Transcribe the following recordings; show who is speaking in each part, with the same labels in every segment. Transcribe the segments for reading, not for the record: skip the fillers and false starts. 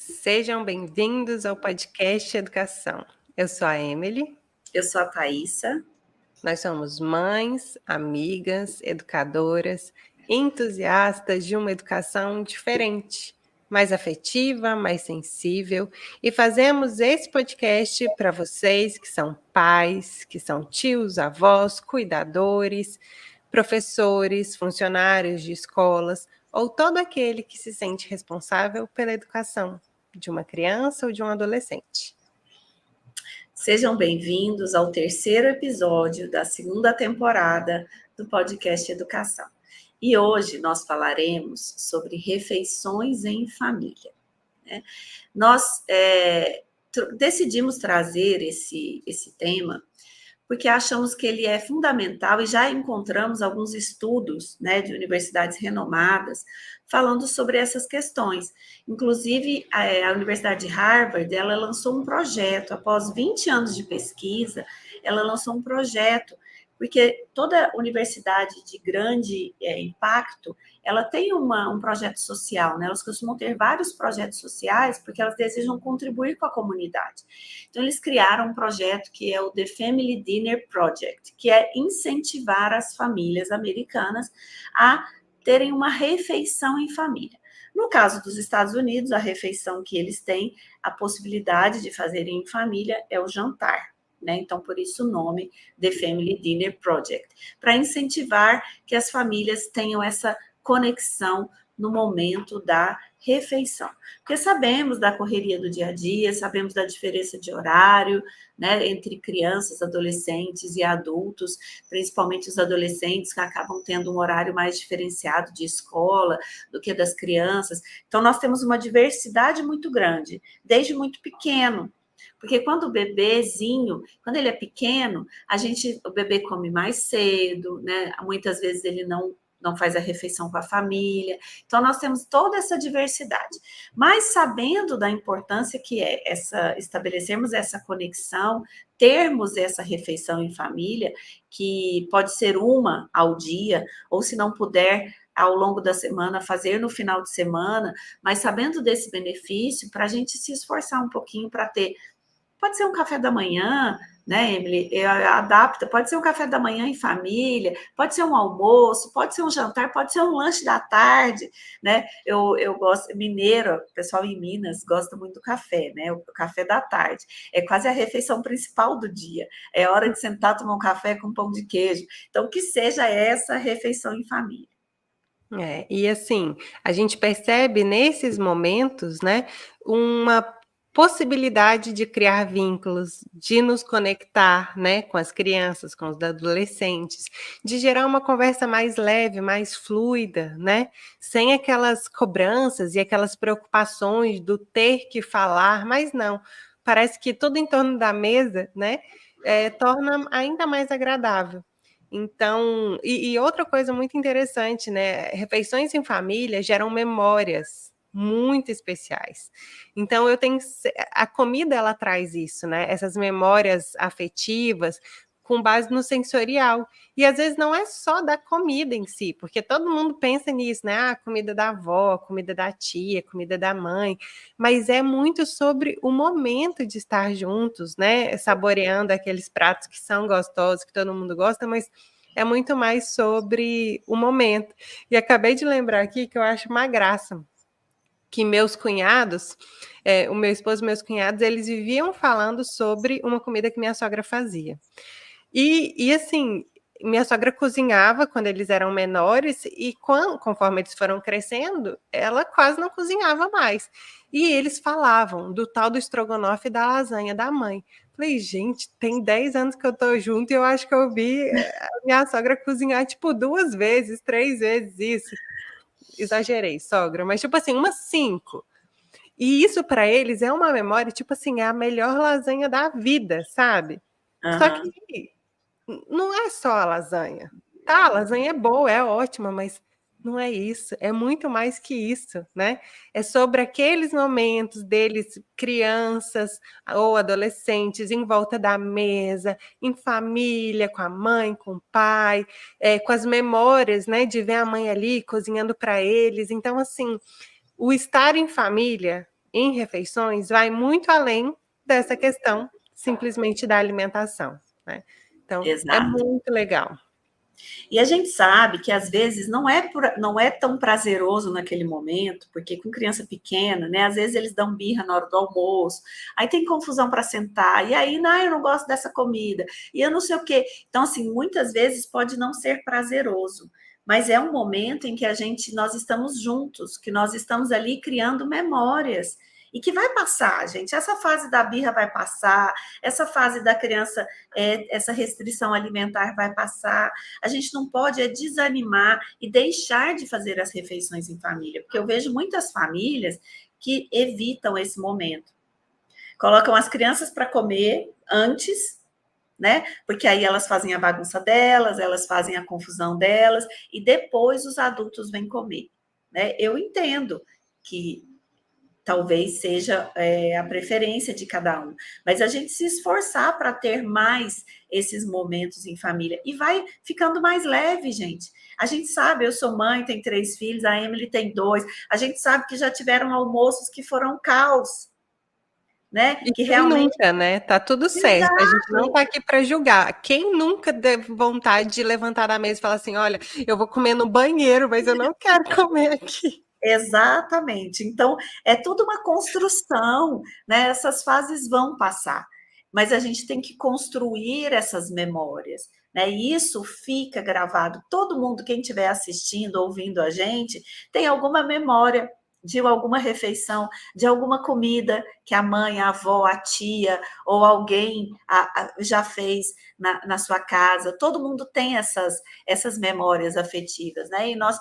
Speaker 1: Sejam bem-vindos ao podcast Educação. Eu sou a Emily.
Speaker 2: Eu sou a Thaísa.
Speaker 1: Nós somos mães, amigas, educadoras, entusiastas de uma educação diferente, mais afetiva, mais sensível, e fazemos esse podcast para vocês que são pais, que são tios, avós, cuidadores, professores, funcionários de escolas, ou todo aquele que se sente responsável pela educação de uma criança ou de um adolescente.
Speaker 2: Sejam bem-vindos ao terceiro episódio da segunda temporada do podcast Educação. E hoje nós falaremos sobre refeições em família. Nós decidimos trazer esse tema porque achamos que ele é fundamental e já encontramos alguns estudos, de universidades renomadas falando sobre essas questões. Inclusive, a Universidade de Harvard, ela lançou um projeto, após 20 anos de pesquisa, ela lançou um projeto, porque toda universidade de grande impacto, ela tem um projeto social, Elas costumam ter vários projetos sociais, porque elas desejam contribuir com a comunidade. Então, eles criaram um projeto que é o The Family Dinner Project, que é incentivar as famílias americanas a terem uma refeição em família. No caso dos Estados Unidos, a refeição que eles têm, a possibilidade de fazerem em família é o jantar. Então, por isso o nome The Family Dinner Project, para incentivar que as famílias tenham essa conexão no momento da refeição. Porque sabemos da correria do dia a dia, sabemos da diferença de horário, entre crianças, adolescentes e adultos, principalmente os adolescentes que acabam tendo um horário mais diferenciado de escola do que das crianças. Então, nós temos uma diversidade muito grande, desde muito pequeno. Porque quando o bebezinho, quando ele é pequeno, o bebê come mais cedo, Muitas vezes ele não faz a refeição com a família. Então, nós temos toda essa diversidade. Mas sabendo da importância que é estabelecermos essa conexão, termos essa refeição em família, que pode ser uma ao dia, ou se não puder, ao longo da semana, fazer no final de semana, mas sabendo desse benefício, para a gente se esforçar um pouquinho para ter. Pode ser um café da manhã, Emily? Adapta, pode ser um café da manhã em família, pode ser um almoço, pode ser um jantar, pode ser um lanche da tarde, Eu gosto, mineiro, o pessoal em Minas gosta muito do café, O café da tarde. É quase a refeição principal do dia. É hora de sentar, tomar um café com pão de queijo. Então, que seja essa refeição em família.
Speaker 1: E assim, a gente percebe nesses momentos, uma possibilidade de criar vínculos, de nos conectar, com as crianças, com os adolescentes, de gerar uma conversa mais leve, mais fluida, sem aquelas cobranças e aquelas preocupações do ter que falar, mas não, parece que tudo em torno da mesa, torna ainda mais agradável. Então, e outra coisa muito interessante, refeições em família geram memórias muito especiais. Então, a comida, ela traz isso, essas memórias afetivas com base no sensorial. E às vezes não é só da comida em si, porque todo mundo pensa nisso, comida da avó, comida da tia, comida da mãe, mas é muito sobre o momento de estar juntos, saboreando aqueles pratos que são gostosos, que todo mundo gosta, mas é muito mais sobre o momento. E acabei de lembrar aqui que eu acho uma graça, que meus cunhados, o meu esposo e meus cunhados, eles viviam falando sobre uma comida que minha sogra fazia. E assim, minha sogra cozinhava quando eles eram menores e conforme eles foram crescendo, ela quase não cozinhava mais. E eles falavam do tal do estrogonofe e da lasanha da mãe. Falei, gente, tem 10 anos que eu tô junto e eu acho que eu vi a minha sogra cozinhar, 2 vezes, 3 vezes isso. Exagerei, sogra, mas assim, umas 5. E isso para eles é uma memória, é a melhor lasanha da vida, sabe?
Speaker 2: Uhum.
Speaker 1: Só que não é só a lasanha. Tá, a lasanha é boa, é ótima, mas não é isso, é muito mais que isso, É sobre aqueles momentos deles, crianças ou adolescentes, em volta da mesa, em família, com a mãe, com o pai, com as memórias, de ver a mãe ali cozinhando para eles. Então, assim, o estar em família em refeições vai muito além dessa questão simplesmente da alimentação, né? Então, é
Speaker 2: Exato.
Speaker 1: muito legal.
Speaker 2: E a gente sabe que às vezes não é tão prazeroso naquele momento, porque com criança pequena, né? Às vezes eles dão birra na hora do almoço, aí tem confusão para sentar, e aí, não, eu não gosto dessa comida, e eu não sei o quê. Então, assim, muitas vezes pode não ser prazeroso, mas é um momento em que nós estamos juntos, que nós estamos ali criando memórias. E que vai passar, gente. Essa fase da birra vai passar, essa fase da criança, essa restrição alimentar vai passar. A gente não pode desanimar e deixar de fazer as refeições em família, porque eu vejo muitas famílias que evitam esse momento. Colocam as crianças para comer antes, né? Porque aí elas fazem a bagunça delas, elas fazem a confusão delas, e depois os adultos vêm comer, né? Eu entendo que talvez seja a preferência de cada um, mas a gente se esforçar para ter mais esses momentos em família, e vai ficando mais leve, gente. A gente sabe, eu sou mãe, tenho 3 filhos, a Emily tem 2, a gente sabe que já tiveram almoços que foram caos, né?
Speaker 1: E
Speaker 2: Que
Speaker 1: quem
Speaker 2: realmente...
Speaker 1: nunca, né? Tá tudo certo. A gente não tá aqui para julgar. Quem nunca teve vontade de levantar da mesa e falar assim: olha, eu vou comer no banheiro, mas eu não quero comer aqui.
Speaker 2: Exatamente. Então, é tudo uma construção, né? Essas fases vão passar, mas a gente tem que construir essas memórias, né? E isso fica gravado. Todo mundo, quem estiver assistindo, ouvindo a gente, tem alguma memória de alguma refeição, de alguma comida que a mãe, a avó, a tia ou alguém já fez na sua casa. Todo mundo tem essas memórias afetivas, né? E nós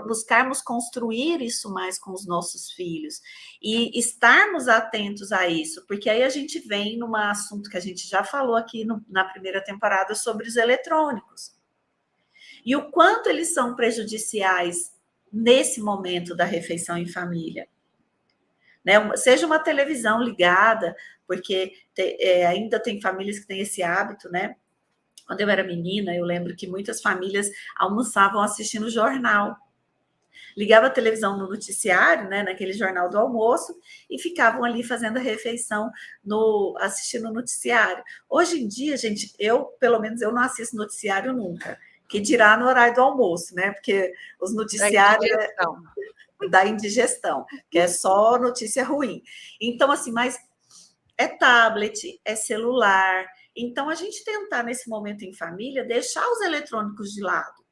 Speaker 2: buscarmos construir isso mais com os nossos filhos e estarmos atentos a isso, porque aí a gente vem num assunto que a gente já falou aqui na primeira temporada sobre os eletrônicos e o quanto eles são prejudiciais nesse momento da refeição em família, né? Seja uma televisão ligada, porque ainda tem famílias que têm esse hábito, né? Quando eu era menina, eu lembro que muitas famílias almoçavam assistindo jornal. Ligava a televisão no noticiário, né, naquele jornal do almoço, e ficavam ali fazendo a refeição, assistindo o noticiário. Hoje em dia, gente, pelo menos, eu não assisto noticiário nunca, que dirá no horário do almoço, né? Porque os
Speaker 1: Da
Speaker 2: noticiários
Speaker 1: indigestão.
Speaker 2: da indigestão, que é só notícia ruim. Então, assim, mas é tablet, é celular. Então, a gente tentar, nesse momento em família, deixar os eletrônicos de lado.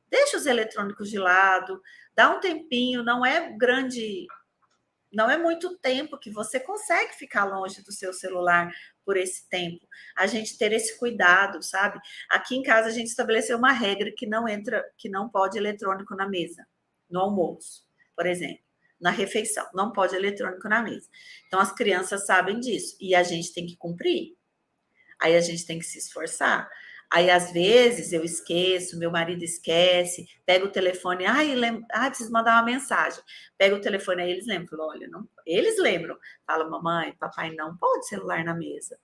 Speaker 2: Deixa os eletrônicos de lado, dá um tempinho, não é grande, não é muito tempo que você consegue ficar longe do seu celular por esse tempo. A gente ter esse cuidado, sabe? Aqui em casa a gente estabeleceu uma regra que não pode eletrônico na mesa, no almoço, por exemplo, na refeição, não pode eletrônico na mesa. Então as crianças sabem disso e a gente tem que cumprir. Aí a gente tem que se esforçar. Aí, às vezes, eu esqueço, meu marido esquece, pega o telefone, preciso mandar uma mensagem. Pega o telefone, aí eles lembram. Falo, olha, não, eles lembram. Fala, mamãe, papai não pode celular na mesa.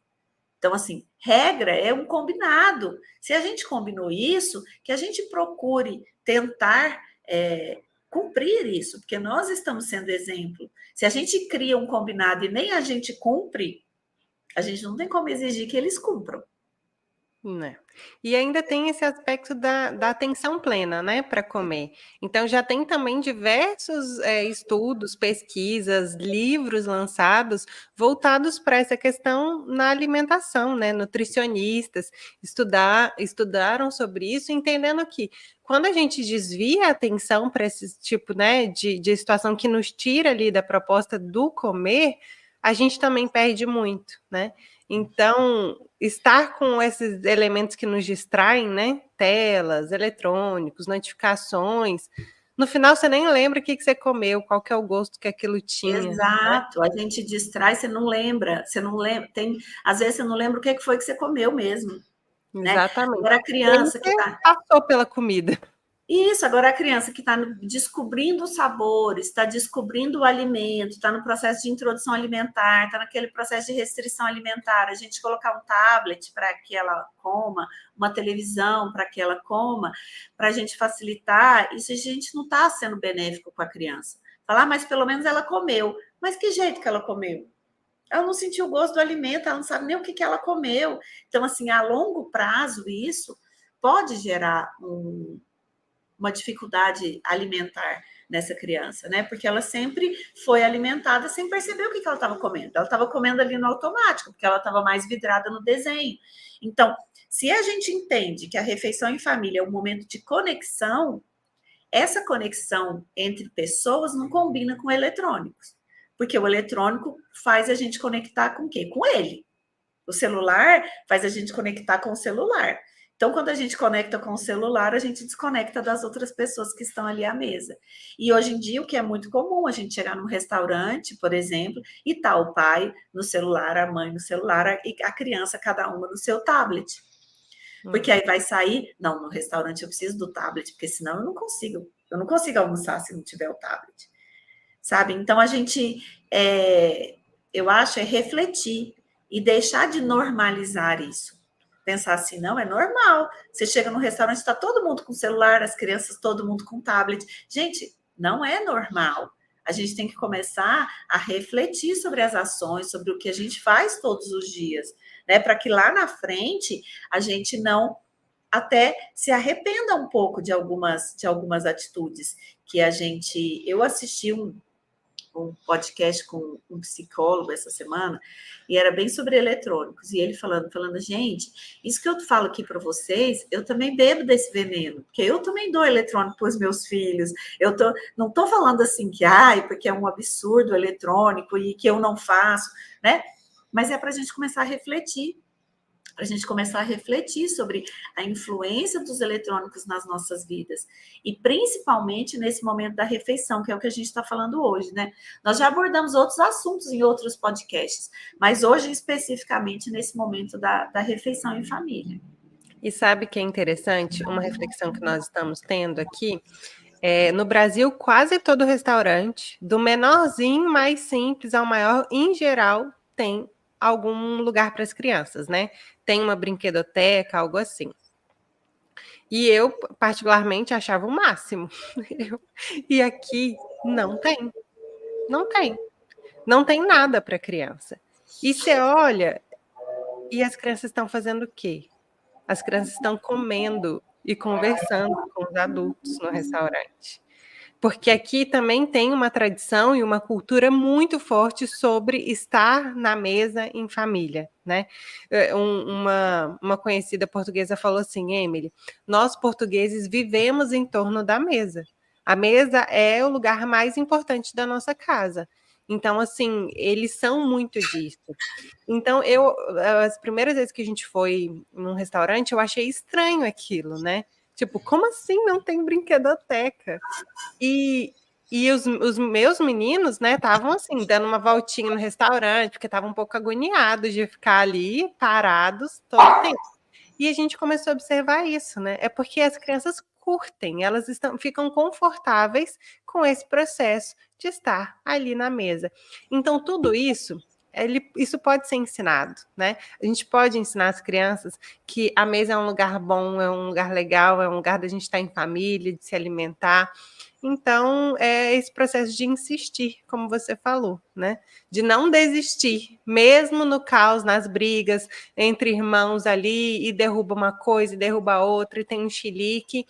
Speaker 2: Então, assim, regra é um combinado. Se a gente combinou isso, que a gente procure tentar cumprir isso, porque nós estamos sendo exemplo. Se a gente cria um combinado e nem a gente cumpre, a gente não tem como exigir que eles cumpram.
Speaker 1: Né. E ainda tem esse aspecto da atenção plena, né, para comer. Então já tem também diversos, estudos, pesquisas, livros lançados voltados para essa questão na alimentação, né, nutricionistas estudaram sobre isso, entendendo que quando a gente desvia a atenção para esse tipo, né, de situação que nos tira ali da proposta do comer, a gente também perde muito, né. Então, estar com esses elementos que nos distraem, né? Telas, eletrônicos, notificações. No final, você nem lembra o que você comeu, qual que é o gosto que aquilo tinha.
Speaker 2: Exato, a gente distrai, você não lembra, às vezes você não lembra o que foi que você comeu mesmo, né?
Speaker 1: Exatamente.
Speaker 2: Agora a
Speaker 1: E aí
Speaker 2: criança que
Speaker 1: você
Speaker 2: está
Speaker 1: passou pela comida.
Speaker 2: Isso, agora a criança que está descobrindo os sabores, está descobrindo o alimento, está no processo de introdução alimentar, está naquele processo de restrição alimentar, a gente colocar um tablet para que ela coma, uma televisão para que ela coma, para a gente facilitar, isso a gente não está sendo benéfico com a criança. Falar, mas pelo menos ela comeu. Mas que jeito que ela comeu? Ela não sentiu o gosto do alimento, ela não sabe nem o que ela comeu. Então, assim, a longo prazo, isso pode gerar uma dificuldade alimentar nessa criança, né? Porque ela sempre foi alimentada sem perceber o que ela estava comendo. Ela estava comendo ali no automático, porque ela estava mais vidrada no desenho. Então, se a gente entende que a refeição em família é um momento de conexão, essa conexão entre pessoas não combina com eletrônicos. Porque o eletrônico faz a gente conectar com o quê? Com ele. O celular faz a gente conectar com o celular. Então, quando a gente conecta com o celular, a gente desconecta das outras pessoas que estão ali à mesa. E hoje em dia, o que é muito comum, a gente chegar num restaurante, por exemplo, e tá o pai no celular, a mãe no celular, e a criança, cada uma no seu tablet. Porque aí vai sair, não, no restaurante eu preciso do tablet, porque senão eu não consigo almoçar se não tiver o tablet. Sabe? Então, a gente, eu acho, é refletir e deixar de normalizar isso. Pensar assim, não, é normal. Você chega no restaurante, está todo mundo com celular, as crianças, todo mundo com tablet. Gente, não é normal. A gente tem que começar a refletir sobre as ações, sobre o que a gente faz todos os dias, né? Para que lá na frente a gente não até se arrependa um pouco de algumas atitudes que a gente. Eu assisti um podcast com um psicólogo essa semana, e era bem sobre eletrônicos, e ele falando, gente, isso que eu falo aqui para vocês, eu também bebo desse veneno, porque eu também dou eletrônico para os meus filhos, não estou falando assim que, porque é um absurdo o eletrônico e que eu não faço, né? Mas é para a gente começar a refletir, sobre a influência dos eletrônicos nas nossas vidas. E principalmente nesse momento da refeição, que é o que a gente está falando hoje, né? Nós já abordamos outros assuntos em outros podcasts, mas hoje, especificamente, nesse momento da refeição em família.
Speaker 1: E sabe que é interessante? Uma reflexão que nós estamos tendo aqui. No Brasil, quase todo restaurante, do menorzinho, mais simples ao maior, em geral, tem algum lugar para as crianças, né? Tem uma brinquedoteca, algo assim. E eu, particularmente, achava o máximo. E aqui não tem. Não tem. Não tem nada para criança. E você olha, e as crianças estão fazendo o quê? As crianças estão comendo e conversando com os adultos no restaurante. Porque aqui também tem uma tradição e uma cultura muito forte sobre estar na mesa em família, né? Uma conhecida portuguesa falou assim, Emily, nós portugueses vivemos em torno da mesa. A mesa é o lugar mais importante da nossa casa. Então, assim, eles são muito disso. Então, as primeiras vezes que a gente foi num restaurante, eu achei estranho aquilo, né? Tipo, como assim não tem brinquedoteca? E, e os meus meninos, né, estavam assim, dando uma voltinha no restaurante, porque estavam um pouco agoniados de ficar ali parados todo o tempo. E a gente começou a observar isso, né? É porque as crianças curtem, ficam confortáveis com esse processo de estar ali na mesa. Então, tudo isso. Isso pode ser ensinado, né? A gente pode ensinar as crianças que a mesa é um lugar bom, é um lugar legal, é um lugar da gente estar em família, de se alimentar. Então, é esse processo de insistir, como você falou, né? De não desistir, mesmo no caos, nas brigas entre irmãos ali, e derruba uma coisa, e derruba outra, e tem um chilique.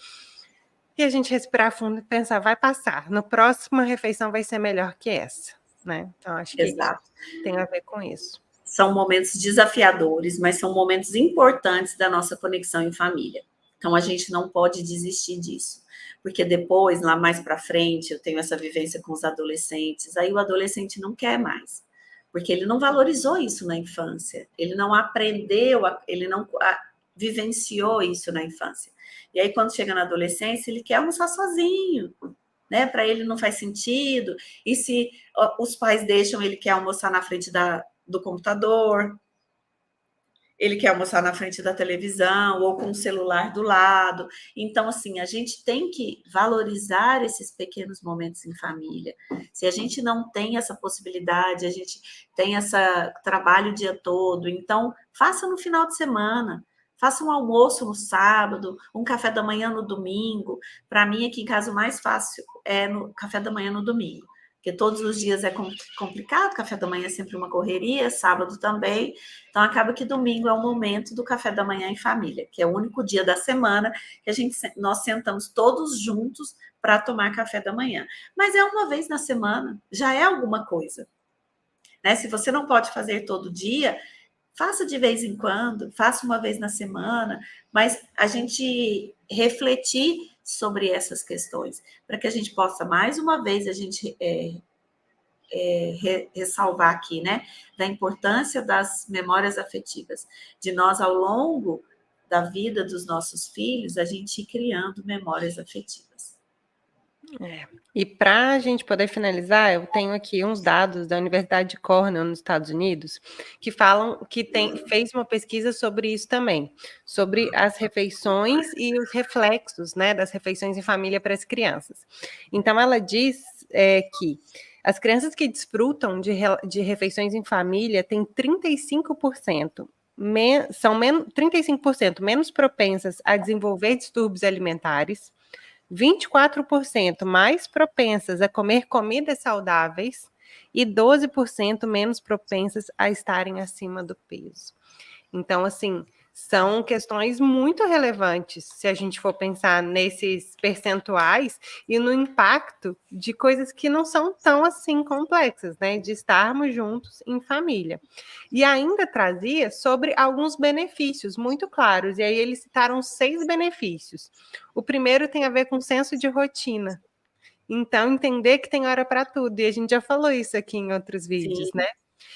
Speaker 1: E a gente respirar fundo e pensar, vai passar. Na próxima refeição vai ser melhor que essa, né? Então, acho que
Speaker 2: Exato.
Speaker 1: tem a ver com isso.
Speaker 2: São momentos desafiadores, mas são momentos importantes da nossa conexão em família. Então, a gente não pode desistir disso. Porque depois, lá mais para frente, eu tenho essa vivência com os adolescentes, aí o adolescente não quer mais. Porque ele não valorizou isso na infância. Ele não aprendeu, ele não vivenciou isso na infância. E aí, quando chega na adolescência, ele quer almoçar sozinho, né? Para ele não faz sentido. E se os pais deixam, ele quer almoçar na frente do computador, ele quer almoçar na frente da televisão ou com o celular do lado. Então, assim, a gente tem que valorizar esses pequenos momentos em família. Se a gente não tem essa possibilidade, a gente tem essa trabalho o dia todo, então faça no final de semana. Faça um almoço no sábado, um café da manhã no domingo. Para mim, aqui em casa, o mais fácil é no café da manhã no domingo. porque todos os dias é complicado, café da manhã é sempre uma correria, sábado também, então acaba que domingo é o momento do café da manhã em família, que é o único dia da semana que nós sentamos todos juntos para tomar café da manhã. Mas é uma vez na semana, já é alguma coisa, né? Se você não pode fazer todo dia, faça de vez em quando, faça uma vez na semana, mas a gente refletir sobre essas questões, para que a gente possa, mais uma vez, a gente ressalvar aqui, né, da importância das memórias afetivas, de nós, ao longo da vida dos nossos filhos, a gente ir criando memórias afetivas.
Speaker 1: E para a gente poder finalizar, eu tenho aqui uns dados da Universidade de Cornell, nos Estados Unidos, que falam que fez uma pesquisa sobre isso também, sobre as refeições e os reflexos, né, das refeições em família para as crianças. Então, ela diz que as crianças que desfrutam de refeições em família têm 35%. São 35% menos propensas a desenvolver distúrbios alimentares, 24% mais propensas a comer comidas saudáveis e 12% menos propensas a estarem acima do peso. Então, assim, são questões muito relevantes se a gente for pensar nesses percentuais e no impacto de coisas que não são tão assim complexas, né? De estarmos juntos em família. E ainda trazia sobre alguns benefícios muito claros, e aí eles citaram 6 benefícios. O primeiro tem a ver com senso de rotina. Então, entender que tem hora para tudo, e a gente já falou isso aqui em outros vídeos,
Speaker 2: Sim.
Speaker 1: né?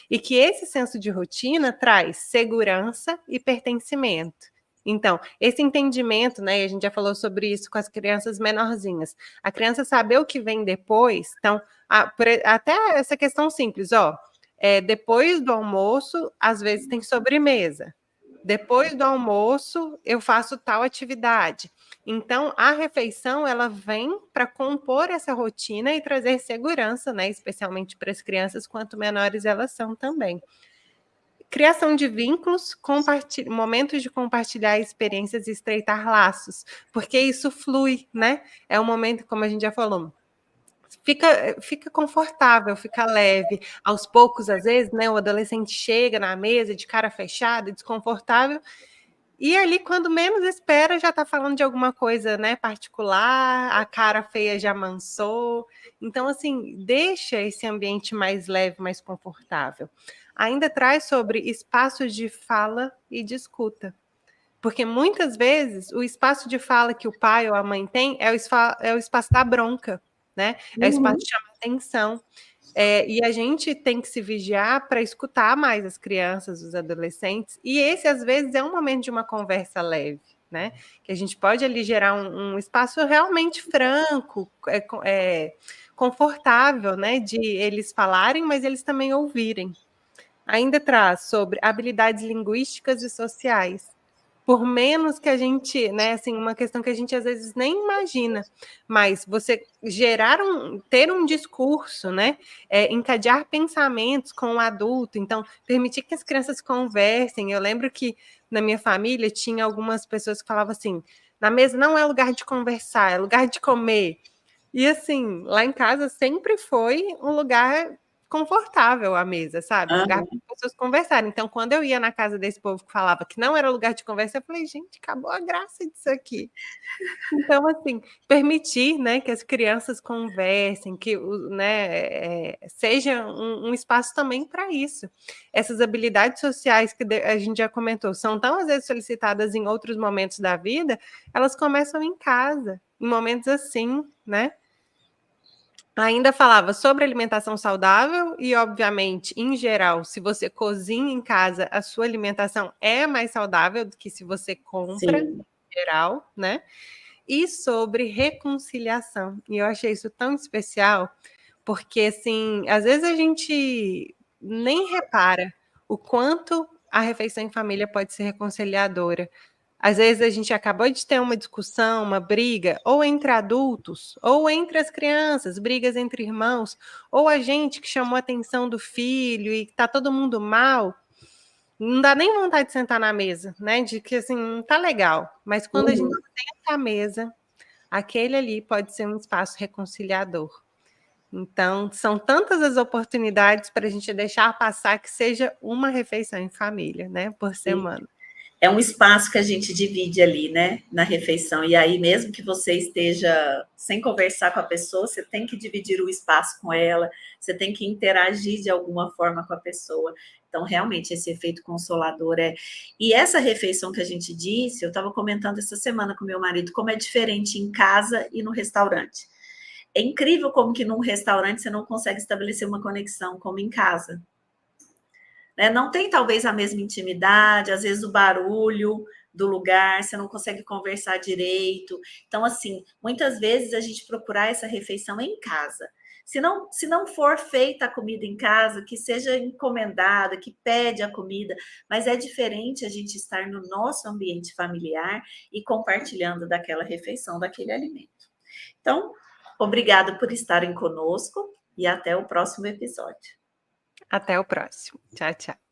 Speaker 1: E que esse senso de rotina traz segurança e pertencimento. Então, esse entendimento, né? E a gente já falou sobre isso com as crianças menorzinhas. A criança saber o que vem depois, então, até essa questão simples, ó. Depois do almoço, às vezes tem sobremesa. Depois do almoço, eu faço tal atividade. Então, a refeição, ela vem para compor essa rotina e trazer segurança, né? Especialmente para as crianças, quanto menores elas são também. Criação de vínculos, momentos de compartilhar experiências e estreitar laços, porque isso flui, né? É um momento, como a gente já falou, fica confortável, fica leve. Aos poucos, às vezes, né? O adolescente chega na mesa de cara fechada, desconfortável, e ali, quando menos espera, já está falando de alguma coisa, né, particular, a cara feia já amansou. Então, assim, deixa esse ambiente mais leve, mais confortável. Ainda traz sobre espaços de fala e de escuta. Porque muitas vezes o espaço de fala que o pai ou a mãe tem é o espaço da bronca, né? É o espaço de chamar atenção. E a gente tem que se vigiar para escutar mais as crianças, os adolescentes, e esse, às vezes, é um momento de uma conversa leve, né? Que a gente pode ali gerar um espaço realmente franco, confortável, né? De eles falarem, mas eles também ouvirem. Ainda traz sobre habilidades linguísticas e sociais. Por menos que a gente, né, assim, uma questão que a gente às vezes nem imagina, mas você ter um discurso, né, encadear pensamentos com o adulto, então permitir que as crianças conversem. Eu lembro que na minha família tinha algumas pessoas que falavam assim: na mesa não é lugar de conversar, é lugar de comer. E assim, lá em casa sempre foi um lugar confortável à mesa, sabe? Um lugar para as pessoas conversarem. Então, quando eu ia na casa desse povo que falava que não era lugar de conversa, eu falei, gente, acabou a graça disso aqui. Então, assim, permitir, né, que as crianças conversem, que, né, seja um espaço também para isso. Essas habilidades sociais que a gente já comentou, são tão às vezes solicitadas em outros momentos da vida, elas começam em casa, em momentos assim, né? Ainda falava sobre alimentação saudável e, obviamente, em geral, se você cozinha em casa, a sua alimentação é mais saudável do que se você compra,
Speaker 2: Sim.
Speaker 1: em geral, né? E sobre reconciliação. E eu achei isso tão especial, porque, assim, às vezes a gente nem repara o quanto a refeição em família pode ser reconciliadora. Às vezes a gente acabou de ter uma discussão, uma briga, ou entre adultos, ou entre as crianças, brigas entre irmãos, ou a gente que chamou a atenção do filho e está todo mundo mal, não dá nem vontade de sentar na mesa, né? De que assim, não tá legal. Mas quando a gente senta à mesa, aquele ali pode ser um espaço reconciliador. Então, são tantas as oportunidades para a gente deixar passar que seja uma refeição em família, né, por semana.
Speaker 2: É um espaço que a gente divide ali, né, na refeição. E aí, mesmo que você esteja sem conversar com a pessoa, você tem que dividir o espaço com ela, você tem que interagir de alguma forma com a pessoa. Então, realmente, esse efeito consolador é... E essa refeição que a gente disse, eu estava comentando essa semana com meu marido, como é diferente em casa e no restaurante. É incrível como que num restaurante você não consegue estabelecer uma conexão como em casa. Né? Não tem talvez a mesma intimidade, às vezes o barulho do lugar, você não consegue conversar direito. Então, assim, muitas vezes a gente procurar essa refeição em casa. Se não for feita a comida em casa, que seja encomendada, que pede a comida, mas é diferente a gente estar no nosso ambiente familiar e compartilhando daquela refeição, daquele alimento. Então, obrigada por estarem conosco e até o próximo episódio.
Speaker 1: Até o próximo. Tchau, tchau.